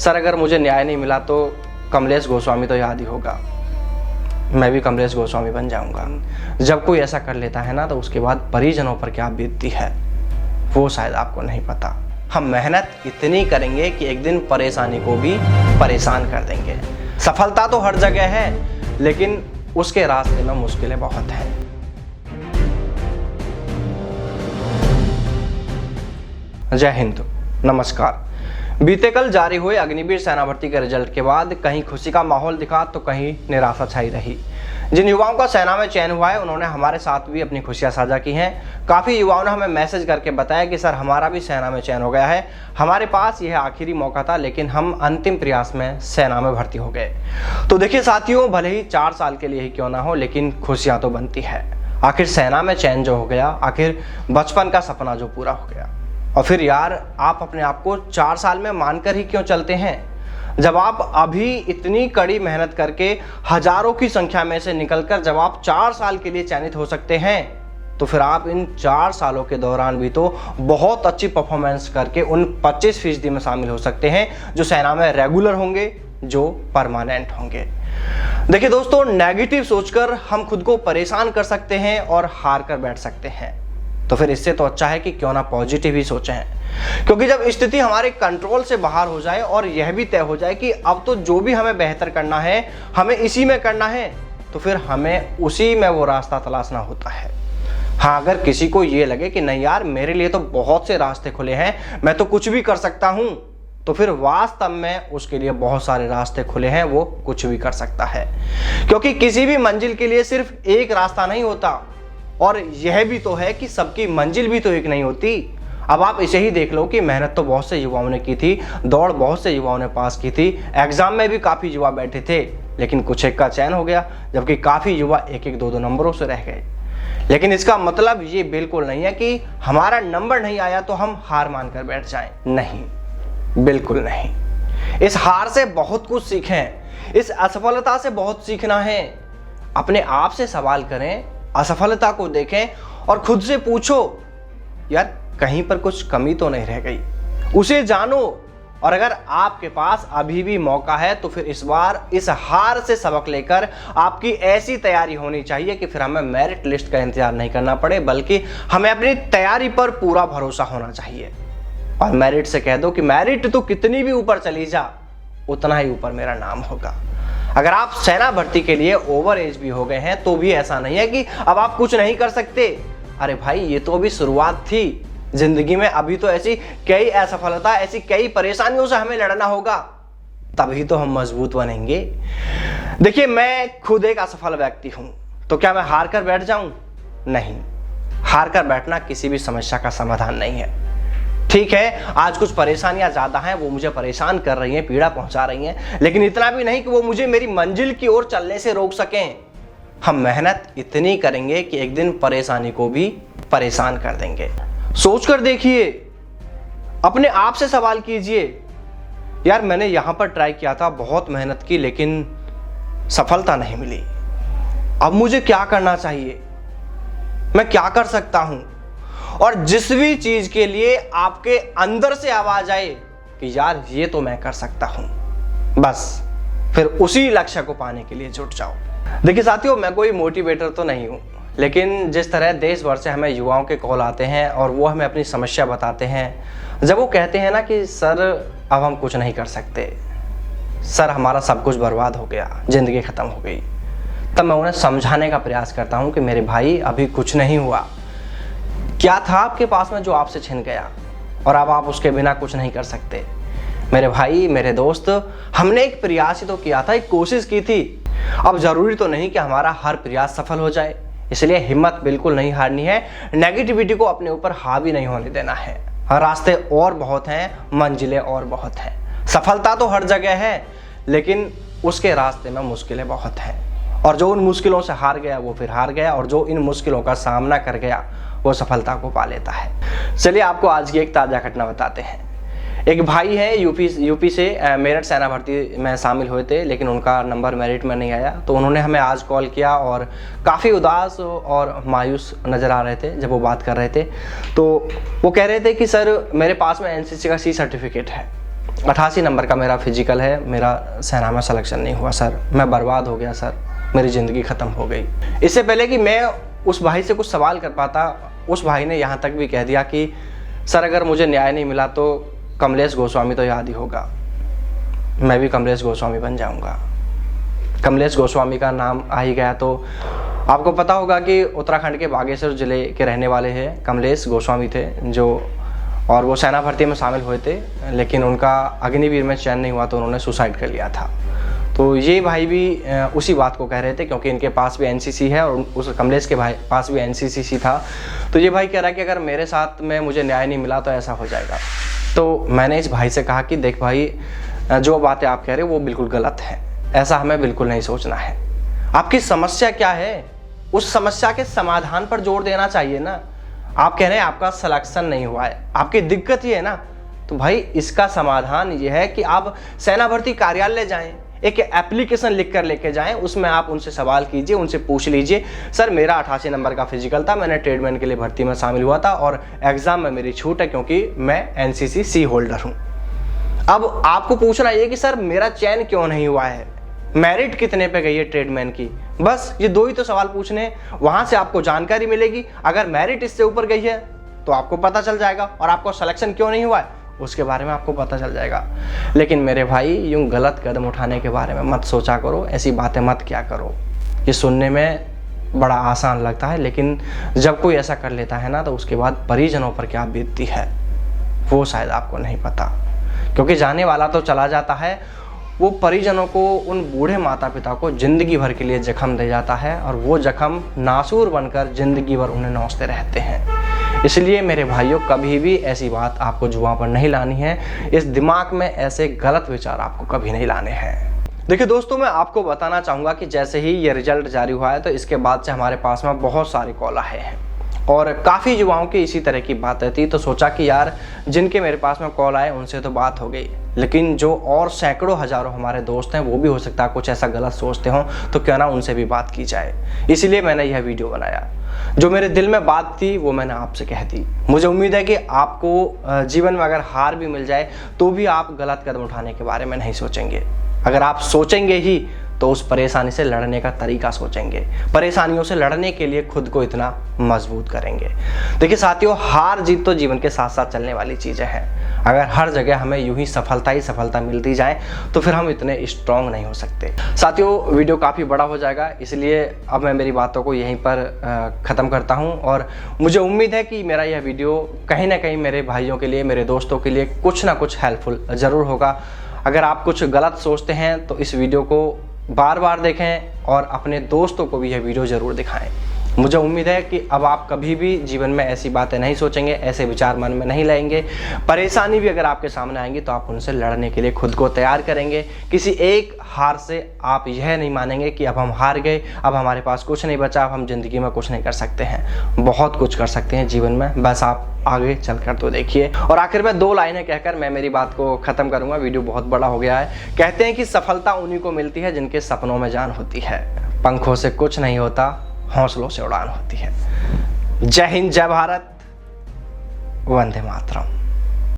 Sir अगर मुझे न्याय नहीं मिला तो कमलेश गोस्वामी तो याद ही होगा, मैं भी कमलेश गोस्वामी बन जाऊंगा। जब कोई ऐसा कर लेता है ना तो उसके बाद परिजनों पर क्या बीतती है वो शायद आपको नहीं पता। हम मेहनत इतनी करेंगे कि एक दिन परेशानी को भी परेशान कर देंगे। सफलता तो हर जगह है, लेकिन उसके रास्ते में मुश्किलें बहुत हैं। जय हिंद, नमस्कार। बीते कल जारी हुए अग्निवीर सेना भर्ती के रिजल्ट के बाद कहीं खुशी का माहौल दिखा तो कहीं निराशा छाई रही। जिन युवाओं का सेना में चयन हुआ है उन्होंने हमारे साथ भी अपनी खुशियां साझा की हैं। काफ़ी युवाओं ने हमें मैसेज करके बताया कि सर हमारा भी सेना में चयन हो गया है, हमारे पास यह आखिरी मौका था लेकिन हम अंतिम प्रयास में सेना में भर्ती हो गए। तो देखिए साथियों, भले ही 4 साल के लिए ही क्यों ना हो, लेकिन खुशियाँ तो बनती है। आखिर सेना में चयन जो हो गया, आखिर बचपन का सपना जो पूरा हो गया। और फिर यार आप अपने आप को 4 साल में मानकर ही क्यों चलते हैं, जब आप अभी इतनी कड़ी मेहनत करके हजारों की संख्या में से निकलकर जब आप 4 साल के लिए चयनित हो सकते हैं, तो फिर आप इन 4 सालों के दौरान भी तो बहुत अच्छी परफॉर्मेंस करके उन 25% में शामिल हो सकते हैं जो सेना में रेगुलर होंगे, जो परमानेंट होंगे। देखिए दोस्तों, नेगेटिव सोचकर हम खुद को परेशान कर सकते हैं और हार कर बैठ सकते हैं, तो फिर इससे तो अच्छा है कि क्यों ना पॉजिटिव ही सोचें। क्योंकि जब स्थिति हमारे कंट्रोल से बाहर हो जाए और यह भी तय हो जाए कि अब तो जो भी हमें बेहतर करना है हमें इसी में करना है, तो फिर हमें उसी में वो रास्ता तलाशना होता है। हाँ, अगर किसी को ये लगे कि नहीं यार मेरे लिए तो बहुत से रास्ते खुले हैं, मैं तो कुछ भी कर सकता हूँ, तो फिर वास्तव में उसके लिए बहुत सारे रास्ते खुले हैं, वो कुछ भी कर सकता है। क्योंकि किसी भी मंजिल के लिए सिर्फ एक रास्ता नहीं होता, और यह भी तो है कि सबकी मंजिल भी तो एक नहीं होती। अब आप इसे ही देख लो कि मेहनत तो बहुत से युवाओं ने की थी, दौड़ बहुत से युवाओं ने पास की थी, एग्जाम में भी काफ़ी युवा बैठे थे, लेकिन कुछ एक का चयन हो गया, जबकि काफ़ी युवा 1-1, 2-2 नंबरों से रह गए। लेकिन इसका मतलब ये बिल्कुल नहीं है कि हमारा नंबर नहीं आया तो हम हार मानकर बैठ जाएं। नहीं, बिल्कुल नहीं। इस हार से बहुत कुछ सीखें, इस असफलता से बहुत सीखना है। अपने आप से सवाल करें, असफलता को देखें और खुद से पूछो यार कहीं पर कुछ कमी तो नहीं रह गई, उसे जानो। और अगर आपके पास अभी भी मौका है तो फिर इस बार इस हार से सबक लेकर आपकी ऐसी तैयारी होनी चाहिए कि फिर हमें मेरिट लिस्ट का इंतजार नहीं करना पड़े, बल्कि हमें अपनी तैयारी पर पूरा भरोसा होना चाहिए। और मेरिट से कह दो कि मेरिट तो कितनी भी ऊपर चली जा, उतना ही ऊपर मेरा नाम होगा। अगर आप सेना भर्ती के लिए ओवर एज भी हो गए हैं तो भी ऐसा नहीं है कि अब आप कुछ नहीं कर सकते। अरे भाई, ये तो अभी शुरुआत थी जिंदगी में, अभी तो ऐसी कई असफलता, ऐसी कई परेशानियों से हमें लड़ना होगा, तभी तो हम मजबूत बनेंगे। देखिए, मैं खुद एक असफल व्यक्ति हूं, तो क्या मैं हार कर बैठ जाऊं? नहीं, हार कर बैठना किसी भी समस्या का समाधान नहीं है। ठीक है, आज कुछ परेशानियां ज्यादा हैं, वो मुझे परेशान कर रही हैं, पीड़ा पहुंचा रही हैं, लेकिन इतना भी नहीं कि वो मुझे मेरी मंजिल की ओर चलने से रोक सकें। हम मेहनत इतनी करेंगे कि एक दिन परेशानी को भी परेशान कर देंगे। सोचकर देखिए, अपने आप से सवाल कीजिए, यार मैंने यहां पर ट्राई किया था, बहुत मेहनत की, लेकिन सफलता नहीं मिली। अब मुझे क्या करना चाहिए, मैं क्या कर सकता हूं? और जिस भी चीज के लिए आपके अंदर से आवाज आए कि यार ये तो मैं कर सकता हूं, बस फिर उसी लक्ष्य को पाने के लिए जुट जाओ। देखिए साथियों, मैं कोई मोटिवेटर तो नहीं हूं, लेकिन जिस तरह देश भर से हमें युवाओं के कॉल आते हैं और वो हमें अपनी समस्या बताते हैं, जब वो कहते हैं ना कि सर अब हम कुछ नहीं कर सकते, सर हमारा सब कुछ बर्बाद हो गया, जिंदगी खत्म हो गई, तब मैं उन्हें समझाने का प्रयास करता हूं कि मेरे भाई अभी कुछ नहीं हुआ। क्या था आपके पास में जो आपसे छिन गया और अब आप उसके बिना कुछ नहीं कर सकते? मेरे भाई, मेरे दोस्त, हमने एक प्रयास ही तो किया था, एक कोशिश की थी। अब जरूरी तो नहीं कि हमारा हर प्रयास सफल हो जाए, इसलिए हिम्मत बिल्कुल नहीं हारनी है, नेगेटिविटी को अपने ऊपर हावी नहीं होने देना है। रास्ते और बहुत हैं, मंजिलें और बहुत हैं। सफलता तो हर जगह है, लेकिन उसके रास्ते में मुश्किलें बहुत हैं, और जो उन मुश्किलों से हार गया वो फिर हार गया, और जो इन मुश्किलों का सामना कर गया वो सफलता को पा लेता है। चलिए आपको आज की एक ताज़ा घटना बताते हैं। एक भाई है यूपी से मेरठ सेना भर्ती में शामिल हुए थे, लेकिन उनका नंबर मेरिट में नहीं आया, तो उन्होंने हमें आज कॉल किया और काफ़ी उदास और मायूस नज़र आ रहे थे जब वो बात कर रहे थे। तो वो कह रहे थे कि सर मेरे पास में एनसीसी का सी सर्टिफिकेट है 88 नंबर का मेरा फिजिकल है, मेरा सेना में सिलेक्शन नहीं हुआ सर, मैं बर्बाद हो गया सर, मेरी ज़िंदगी ख़त्म हो गई। इससे पहले कि मैं उस भाई से कुछ सवाल कर पाता, उस भाई ने यहाँ तक भी कह दिया कि सर अगर मुझे न्याय नहीं मिला तो कमलेश गोस्वामी तो याद ही होगा, मैं भी कमलेश गोस्वामी बन जाऊँगा। कमलेश गोस्वामी का नाम आ ही गया तो आपको पता होगा कि उत्तराखंड के बागेश्वर ज़िले के रहने वाले हैं कमलेश गोस्वामी थे जो, और वो सेना भर्ती में शामिल हुए थे, लेकिन उनका अग्निवीर में चयन नहीं हुआ तो उन्होंने सुसाइड कर लिया था। तो ये भाई भी उसी बात को कह रहे थे क्योंकि इनके पास भी एनसीसी है और उस कमलेश के भाई पास भी एनसीसी था। तो ये भाई कह रहा है कि अगर मेरे साथ में मुझे न्याय नहीं मिला तो ऐसा हो जाएगा। तो मैंने इस भाई से कहा कि देख भाई, जो बातें आप कह रहे हो वो बिल्कुल गलत है, ऐसा हमें बिल्कुल नहीं सोचना है। आपकी समस्या क्या है, उस समस्या के समाधान पर जोर देना चाहिए ना। आप कह रहे हैं आपका सिलेक्शन नहीं हुआ है, आपकी दिक्कत ये है ना, तो भाई इसका समाधान ये है कि आप सेना भर्ती कार्यालय जाएं, एक एप्लीकेशन लिख कर लेके जाएं, उसमें आप उनसे सवाल कीजिए, उनसे पूछ लीजिए सर मेरा 88 नंबर का फिजिकल था, मैंने ट्रेडमैन के लिए भर्ती में शामिल हुआ था और एग्जाम में मेरी छूट है क्योंकि मैं एनसीसी सी होल्डर हूँ। अब आपको पूछना ये कि सर मेरा चयन क्यों नहीं हुआ है, मेरिट कितने पे गई है ट्रेडमैन की, बस ये दो ही तो सवाल पूछने, वहां से आपको जानकारी मिलेगी। अगर मेरिट इससे ऊपर गई है तो आपको पता चल जाएगा, और आपको सिलेक्शन क्यों नहीं हुआ है उसके बारे में आपको पता चल जाएगा। लेकिन मेरे भाई यूं गलत कदम उठाने के बारे में मत सोचा करो, ऐसी बातें मत क्या करो। ये सुनने में बड़ा आसान लगता है, लेकिन जब कोई ऐसा कर लेता है ना तो उसके बाद परिजनों पर क्या बीतती है वो शायद आपको नहीं पता, क्योंकि जाने वाला तो चला जाता है, वो परिजनों को, उन बूढ़े माता पिता को ज़िंदगी भर के लिए जख्म दे जाता है और वो जख्म नासूर बनकर ज़िंदगी भर उन्हें नोचते रहते हैं। इसलिए मेरे भाइयों, कभी भी ऐसी बात आपको जुबान पर नहीं लानी है, इस दिमाग में ऐसे गलत विचार आपको कभी नहीं लाने हैं। देखिए दोस्तों, मैं आपको बताना चाहूँगा कि जैसे ही ये रिजल्ट जारी हुआ है तो इसके बाद से हमारे पास में बहुत सारे कॉल आए हैं और काफ़ी युवाओं की इसी तरह की बातें थी। तो सोचा कि यार जिनके मेरे पास में कॉल आए उनसे तो बात हो गई, लेकिन जो और सैकड़ों हज़ारों हमारे दोस्त हैं वो भी हो सकता है कुछ ऐसा गलत सोचते हों, तो क्यों ना उनसे भी बात की जाए। इसीलिए मैंने यह वीडियो बनाया। जो मेरे दिल में बात थी वो मैंने आपसे कह दी। मुझे उम्मीद है कि आपको जीवन में अगर हार भी मिल जाए तो भी आप गलत कदम उठाने के बारे में नहीं सोचेंगे। अगर आप सोचेंगे ही तो उस परेशानी से लड़ने का तरीका सोचेंगे, परेशानियों से लड़ने के लिए खुद को इतना मजबूत करेंगे। देखिए साथियों, हार जीत तो जीवन के साथ साथ चलने वाली चीज़ें हैं। अगर हर जगह हमें यूं ही सफलता मिलती जाए तो फिर हम इतने स्ट्रांग नहीं हो सकते। साथियों, वीडियो काफ़ी बड़ा हो जाएगा, इसलिए अब मैं मेरी बातों को यहीं पर ख़त्म करता हूं और मुझे उम्मीद है कि मेरा यह वीडियो कहीं ना कहीं मेरे भाइयों के लिए, मेरे दोस्तों के लिए कुछ ना कुछ हेल्पफुल ज़रूर होगा। अगर आप कुछ गलत सोचते हैं तो इस वीडियो को बार बार देखें और अपने दोस्तों को भी यह वीडियो ज़रूर दिखाएं। मुझे उम्मीद है कि अब आप कभी भी जीवन में ऐसी बातें नहीं सोचेंगे, ऐसे विचार मन में नहीं लाएंगे। परेशानी भी अगर आपके सामने आएंगी तो आप उनसे लड़ने के लिए खुद को तैयार करेंगे। किसी एक हार से आप यह नहीं मानेंगे कि अब हम हार गए, अब हमारे पास कुछ नहीं बचा, अब हम ज़िंदगी में कुछ नहीं कर सकते हैं। बहुत कुछ कर सकते हैं जीवन में, बस आप आगे चलकर तो देखिए। और आखिर में 2 लाइनें कहकर मैं मेरी बात को ख़त्म करूँगा, वीडियो बहुत बड़ा हो गया है। कहते हैं कि सफलता उन्हीं को मिलती है जिनके सपनों में जान होती है। पंखों से कुछ नहीं होता, हौसलों से उड़ान होती है। जय हिंद, जय भारत, वंदे मातरम।